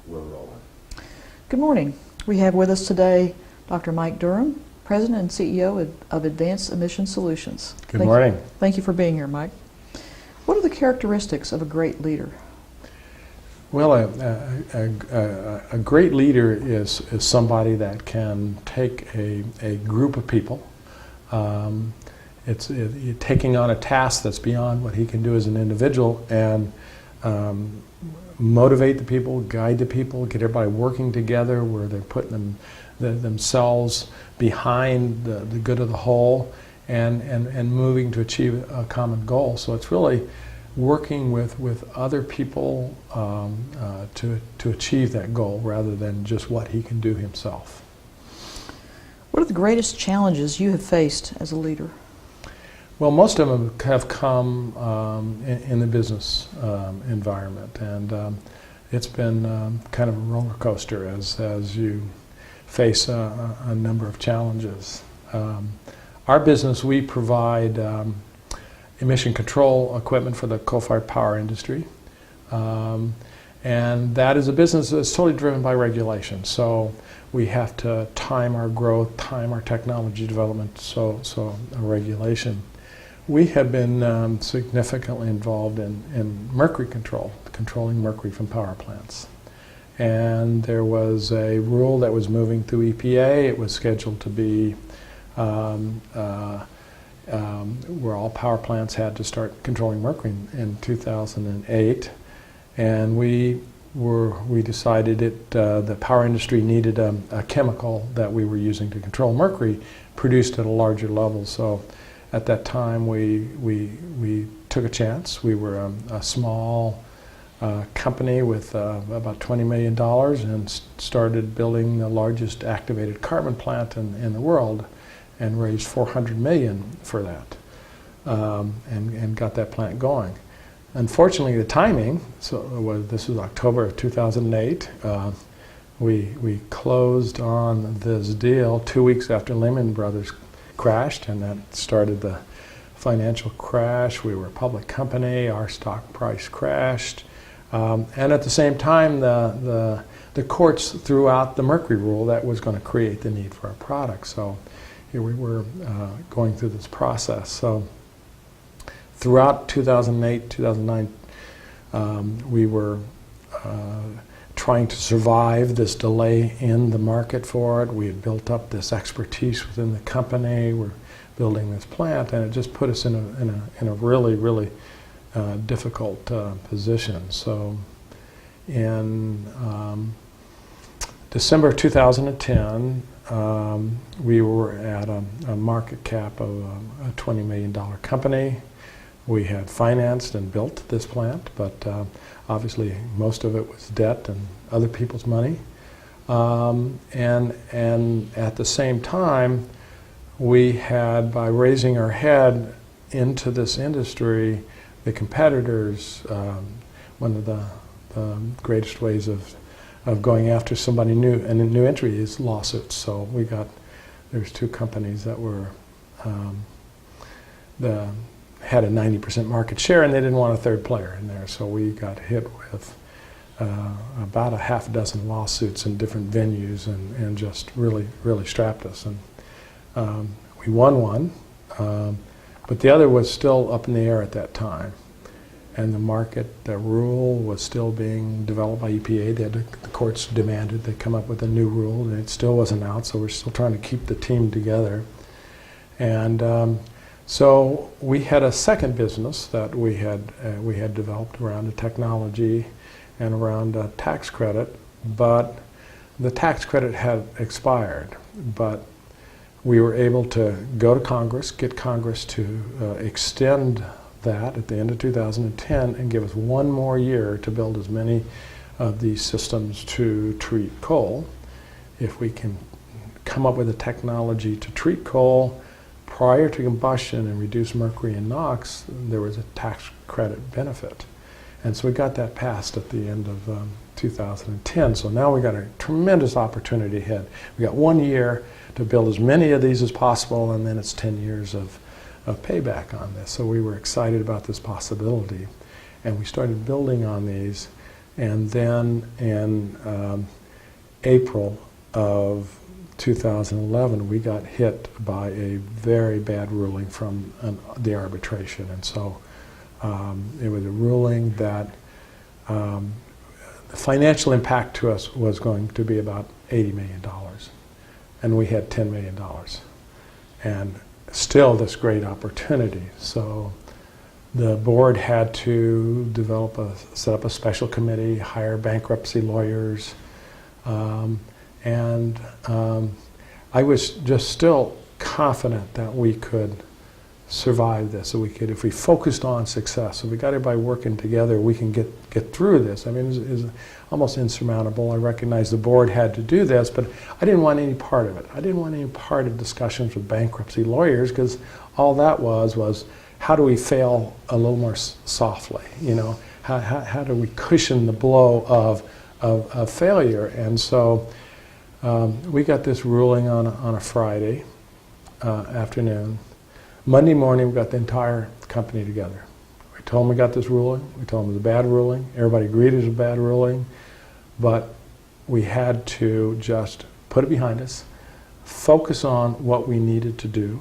we're rolling. Good morning. We have with us today Dr. Mike Durham, President and CEO of Advanced Emission Solutions. Good morning. Thank you for being here, Mike. What are the characteristics of a great leader? Well, a great leader is somebody that can take a group of people. It's taking on a task that's beyond what he can do as an individual and motivate the people, guide the people, get everybody working together where they're putting themselves behind the good of the whole and moving to achieve a common goal. So it's really working with other people to achieve that goal rather than just what he can do himself. What are the greatest challenges you have faced as a leader? Well, most of them have come in the business environment, and it's been kind of a roller coaster as you face a number of challenges. Our business, we provide emission control equipment for the coal-fired power industry. And that is a business that's totally driven by regulation. So we have to time our growth, time our technology development, so regulation. We have been significantly involved in mercury control, controlling mercury from power plants. And there was a rule that was moving through EPA. It was scheduled to be where all power plants had to start controlling mercury in 2008, and we decided the power industry needed a chemical that we were using to control mercury produced at a larger level. So at that time we took a chance. We were a small company with about $20 million and started building the largest activated carbon plant in the world, and raised $400 million for that, and got that plant going. Unfortunately, the timing, this was October of 2008, we closed on this deal 2 weeks after Lehman Brothers crashed, and that started the financial crash. We were a public company, our stock price crashed, and at the same time the courts threw out the mercury rule that was going to create the need for our product. So here we were going through this process. So throughout 2008, 2009, we were trying to survive this delay in the market for it. We had built up this expertise within the company. We're building this plant, and it just put us in a really, really difficult position. So in December 2010, we were at a market cap of a $20 million company. We had financed and built this plant, but obviously most of it was debt and other people's money. And at the same time, we had, by raising our head into this industry, the competitors, one of the greatest ways of going after somebody new, and a new entry is lawsuits. So there's two companies that were, had a 90% market share, and they didn't want a third player in there. So we got hit with about a half dozen lawsuits in different venues, and just really, really strapped us. And we won one, but the other was still up in the air at that time. And the rule was still being developed by EPA. The courts demanded they come up with a new rule, and it still wasn't out, so we're still trying to keep the team together. And so we had a second business that we had developed around the technology and around a tax credit, but the tax credit had expired. But we were able to go to Congress, get Congress to extend that at the end of 2010 and give us 1 more year to build as many of these systems to treat coal. If we can come up with a technology to treat coal prior to combustion and reduce mercury and NOx, there was a tax credit benefit. And so we got that passed at the end of 2010. So now we got a tremendous opportunity ahead. We got 1 year to build as many of these as possible, and then it's 10 years of payback on this. So we were excited about this possibility, and we started building on these. And then in April of 2011, we got hit by a very bad ruling from the arbitration. And so it was a ruling that the financial impact to us was going to be about $80 million. And we had $10 million. And still this great opportunity. So the board had to set up a special committee, hire bankruptcy lawyers, and I was just still confident that we could survive this. So we could, if we focused on success, if we got everybody working together, we can get through this. I mean, it's almost insurmountable. I recognize the board had to do this, but I didn't want any part of it. I didn't want any part of discussions with bankruptcy lawyers, because all that was how do we fail a little more softly? You know, how do we cushion the blow of failure? And so we got this ruling on a Friday afternoon. Monday morning, we got the entire company together. We told them we got this ruling. We told them it was a bad ruling. Everybody agreed it was a bad ruling. But we had to just put it behind us, focus on what we needed to do.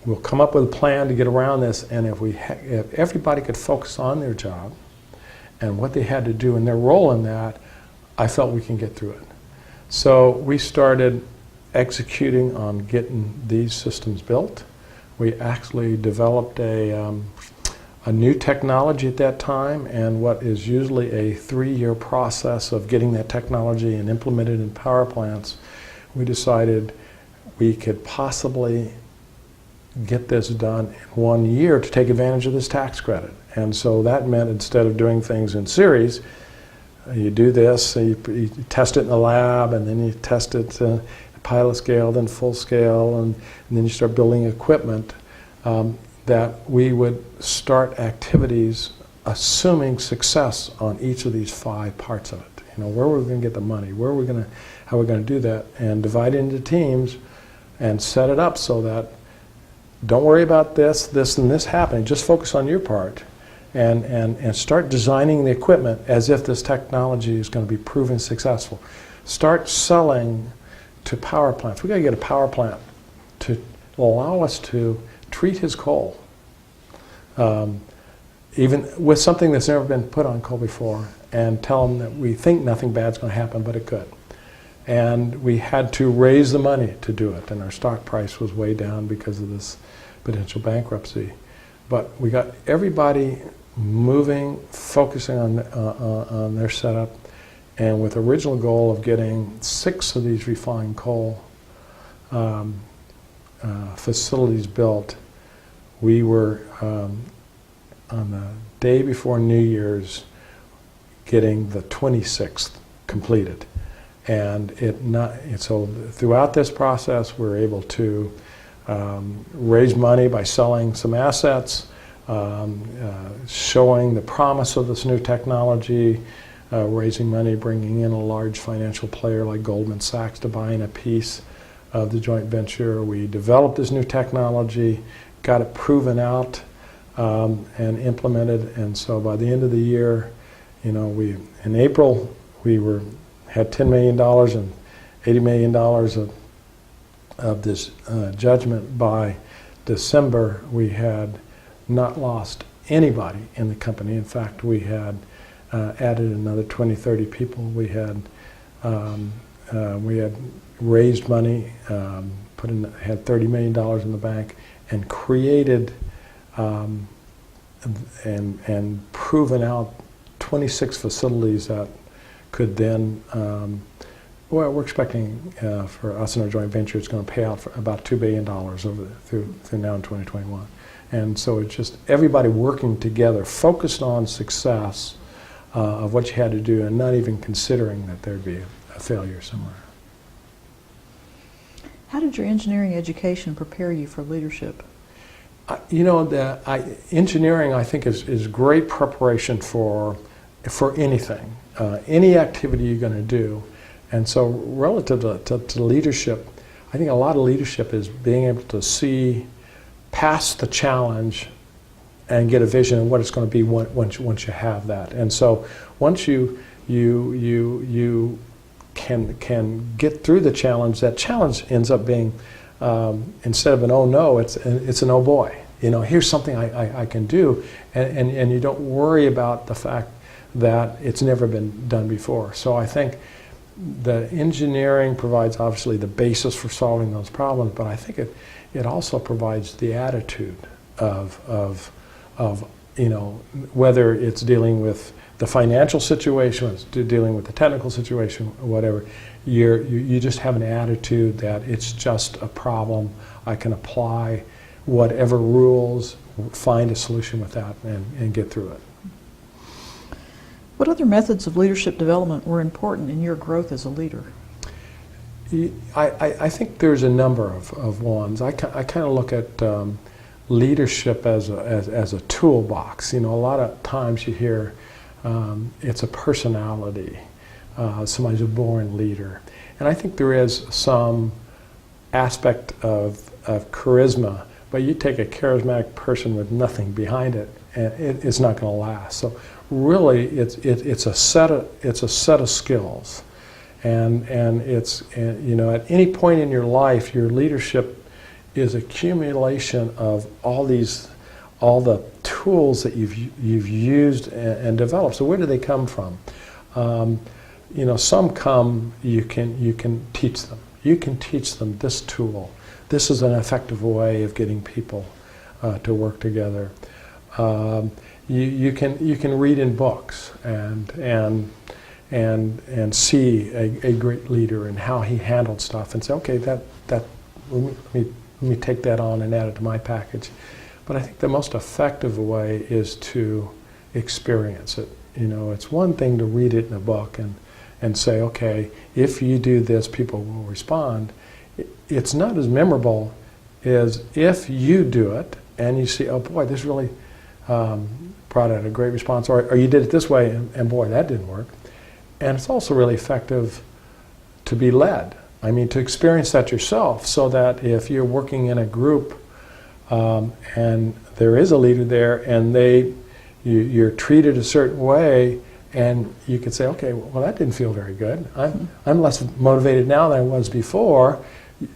We'll come up with a plan to get around this, and if everybody could focus on their job and what they had to do and their role in that, I felt we can get through it. So we started executing on getting these systems built. We actually developed a new technology at that time, and what is usually a 3-year process of getting that technology and implemented in power plants, we decided we could possibly get this done in 1 year to take advantage of this tax credit. And so that meant, instead of doing things in series, you do this, you test it in the lab, and then you test it pilot scale, then full scale, and then you start building equipment, that we would start activities assuming success on each of these 5 parts of it. You know, where we're going to get the money, how we're going to do that, and divide it into teams and set it up so that don't worry about this, and this happening, just focus on your part, and start designing the equipment as if this technology is going to be proven successful. Start selling to power plants. We've got to get a power plant to allow us to treat his coal, even with something that's never been put on coal before, and tell them that we think nothing bad's going to happen, but it could. And we had to raise the money to do it, and our stock price was way down because of this potential bankruptcy. But we got everybody moving, focusing on their setup, and with the original goal of getting 6 of these refined coal facilities built. We were on the day before New Year's getting the 26th completed. And so throughout this process, we're able to raise money by selling some assets, showing the promise of this new technology, raising money, bringing in a large financial player like Goldman Sachs to buy in a piece of the joint venture. We developed this new technology, got it proven out and implemented, and so by the end of the year, you know, in April we had $10 million and $80 million of this judgment. By December, we had not lost anybody in the company. In fact, we had added another 20, 30 people. We had raised money, had $30 million in the bank, and created and proven out 26 facilities that could then, well, we're expecting for us and our joint venture, it's going to pay out for about $2 billion through now in 2021. And so it's just everybody working together, focused on success of what you had to do, and not even considering that there'd be a failure somewhere. How did your engineering education prepare you for leadership? You know, engineering, I think, is great preparation for anything, any activity you're going to do. And so relative to leadership, I think a lot of leadership is being able to see past the challenge and get a vision of what it's going to be once you have that. And so once you can get through the challenge, that challenge ends up being, instead of an oh no, it's an oh boy. Here's something I can do, and you don't worry about the fact that it's never been done before. So I think the engineering provides obviously the basis for solving those problems, but I think it also provides the attitude of whether it's dealing with the financial situation, whether it's dealing with the technical situation, or whatever. You just have an attitude that it's just a problem. I can apply whatever rules, find a solution with that, and get through it. What other methods of leadership development were important in your growth as a leader? I think there's a number of ones. I kind of look at leadership as a toolbox. A lot of times you hear it's a personality. Somebody's a born leader. And I think there is some aspect of charisma, but you take a charismatic person with nothing behind it, and it's not going to last. So really, it's a set of skills, and at any point in your life, your leadership is accumulation of all the tools that you've used and developed. So where do they come from? Some come, you can teach them. You can teach them this tool. This is an effective way of getting people to work together. You can read in books and see a great leader and how he handled stuff and say, okay, that let me take that on and add it to my package. But I think the most effective way is to experience it. It's one thing to read it in a book and say, okay, if you do this, people will respond. It's not as memorable as if you do it and you see, oh boy, this really brought out a great response, or you did it this way and boy, that didn't work. And it's also really effective to be led. To experience that yourself, so that if you're working in a group and there is a leader there and you're treated a certain way, and you could say, okay, well, that didn't feel very good. I'm less motivated now than I was before.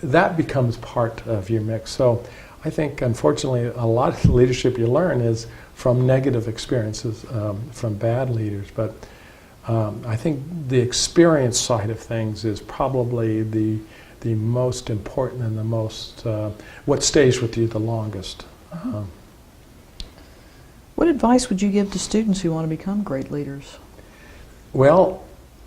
That becomes part of your mix. So I think, unfortunately, a lot of the leadership you learn is from negative experiences, from bad leaders. But I think the experience side of things is probably the most important and the most, what stays with you the longest. What advice would you give to students who want to become great leaders? Well,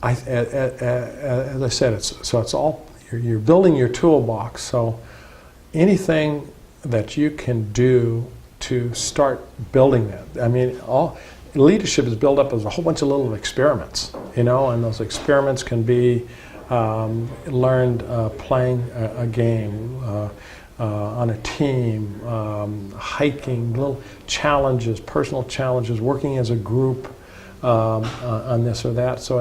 as I said, it's all, you're building your toolbox. So anything that you can do to start building that. All leadership is built up as a whole bunch of little experiments, and those experiments can be learned playing a game, on a team, hiking, little challenges, personal challenges, working as a group on this or that. So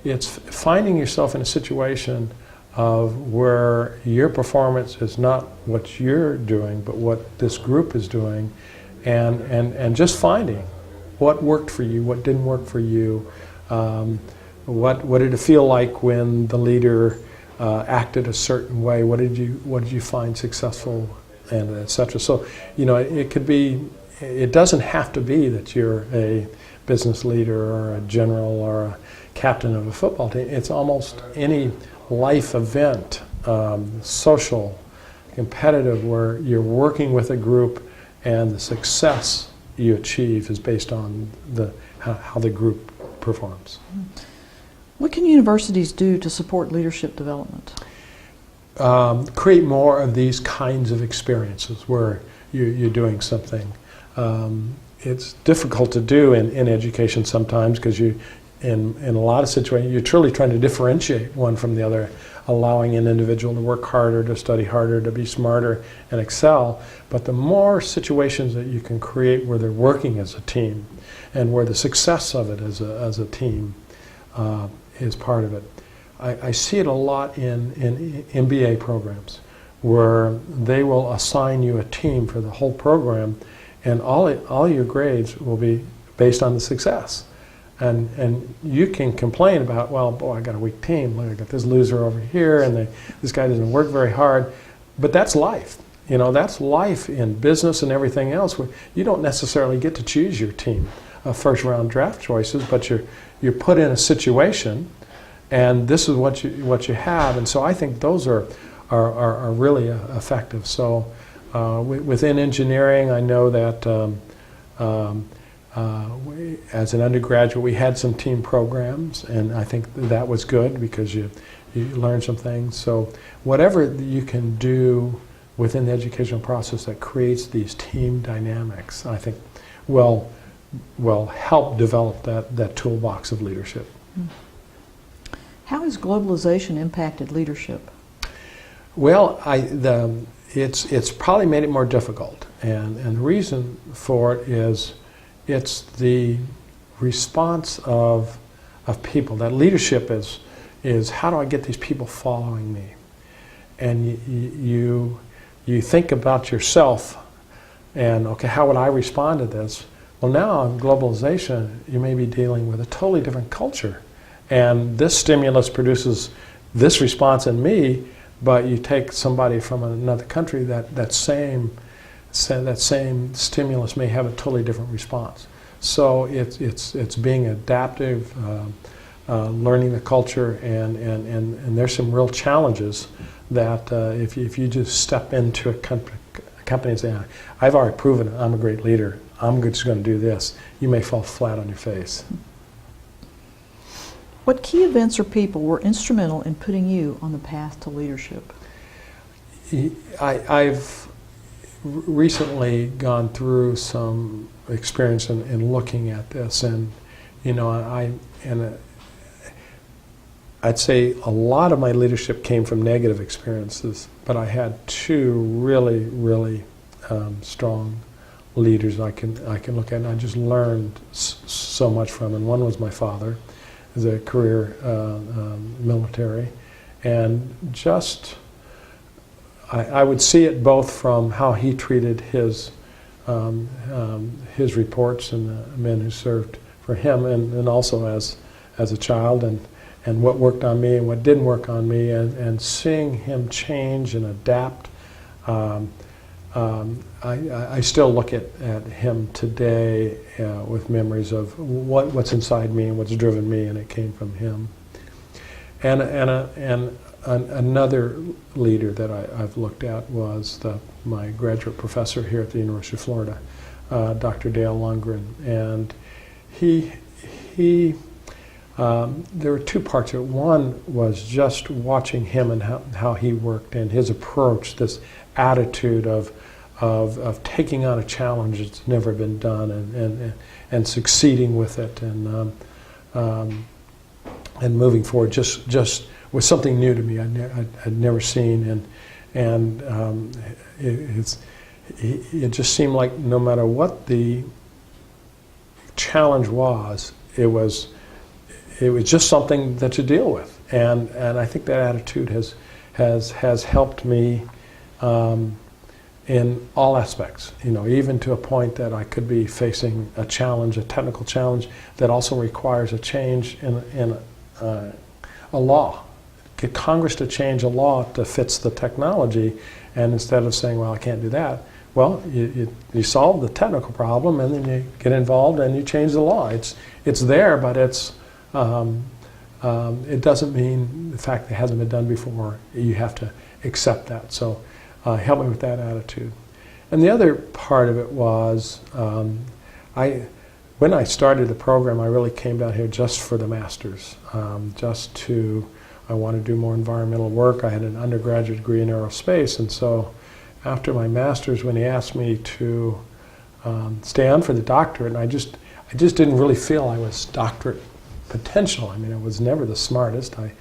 it's finding yourself in a situation of where your performance is not what you're doing, but what this group is doing, and just finding what worked for you, what didn't work for you, what did it feel like when the leader acted a certain way, what did you find successful, and etc. So it could be, it doesn't have to be that you're a business leader or a general or a captain of a football team. It's almost any life event, social, competitive, where you're working with a group and the success you achieve is based on how the group performs. What can universities do to support leadership development? Create more of these kinds of experiences where you're doing something. It's difficult to do in education sometimes, because in a lot of situations, you're truly trying to differentiate one from the other, allowing an individual to work harder, to study harder, to be smarter, and excel. But the more situations that you can create where they're working as a team, and where the success of it as a team is part of it. I see it a lot in MBA programs, where they will assign you a team for the whole program, and all your grades will be based on the success. And you can complain about, well, boy, I got a weak team. Look, I got this loser over here, and this guy doesn't work very hard. But that's life. You know, that's life in business and everything else. You don't necessarily get to choose your team, first-round draft choices, but you're put in a situation, and this is what you have. And so I think those are really effective. So within engineering, I know that as an undergraduate, we had some team programs, and I think that was good because you learn some things. So whatever you can do within the educational process that creates these team dynamics, I think will help develop that toolbox of leadership. How has globalization impacted leadership? Well, it's probably made it more difficult, and the reason for it is it's the response of people. That leadership is how do I get these people following me? And you think about yourself and, okay, how would I respond to this? Well, now in globalization, you may be dealing with a totally different culture. And this stimulus produces this response in me, but you take somebody from another country, that same stimulus may have a totally different response. So it's being adaptive, learning the culture, and there's some real challenges that if you just step into a company and say, I've already proven I'm a great leader, I'm just going to do this, you may fall flat on your face. What key events or people were instrumental in putting you on the path to leadership? I've recently gone through some experience in looking at this, and I'd say a lot of my leadership came from negative experiences, but I had two really strong leaders I can look at, and I just learned so much from. And one was my father, as a career military, and just I would see it both from how he treated his reports and the men who served for him, and also as a child, and what worked on me and what didn't work on me, and seeing him change and adapt. I still look at him today with memories of what's inside me and what's driven me, and it came from him. And another leader that I've looked at was my graduate professor here at the University of Florida, Dr. Dale Lundgren, and there were two parts of it. One was just watching him and how he worked and his approach, this attitude of taking on a challenge that's never been done and succeeding with it and moving forward. Just was something new to me. I'd never seen, and it just seemed like no matter what the challenge was, it was just something that you deal with, and I think that attitude has helped me in all aspects. Even to a point that I could be facing a challenge, a technical challenge that also requires a change in a law. Get Congress to change a law that fits the technology, and instead of saying, "Well, I can't do that," well, you solve the technical problem, and then you get involved and you change the law. It's there, but it doesn't mean the fact that it hasn't been done before. You have to accept that. So help me with that attitude. And the other part of it was when I started the program, I really came down here just for the master's, I wanted to do more environmental work. I had an undergraduate degree in aerospace, and so after my master's, when he asked me to stay on for the doctorate, and I just didn't really feel I was doctorate potential. I mean, I was never the smartest. I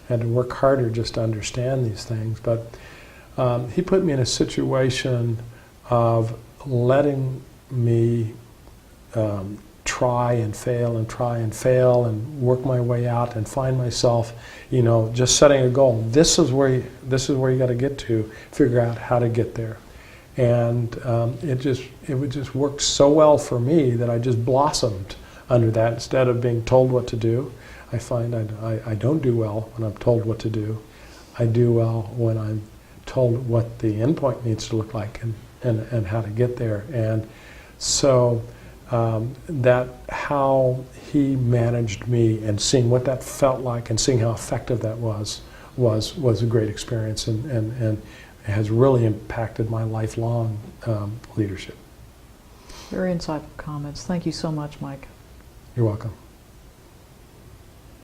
had to work harder just to understand these things. But he put me in a situation of letting me try and fail and work my way out and find myself, just setting a goal. This is where you got to get to, figure out how to get there. And it would just work so well for me that I just blossomed under that. Instead of being told what to do, I find I don't do well when I'm told what to do. I do well when I'm told what the endpoint needs to look like and how to get there. And so that how he managed me and seeing what that felt like and seeing how effective that was a great experience and has really impacted my lifelong leadership. Very insightful comments. Thank you so much, Mike. You're welcome.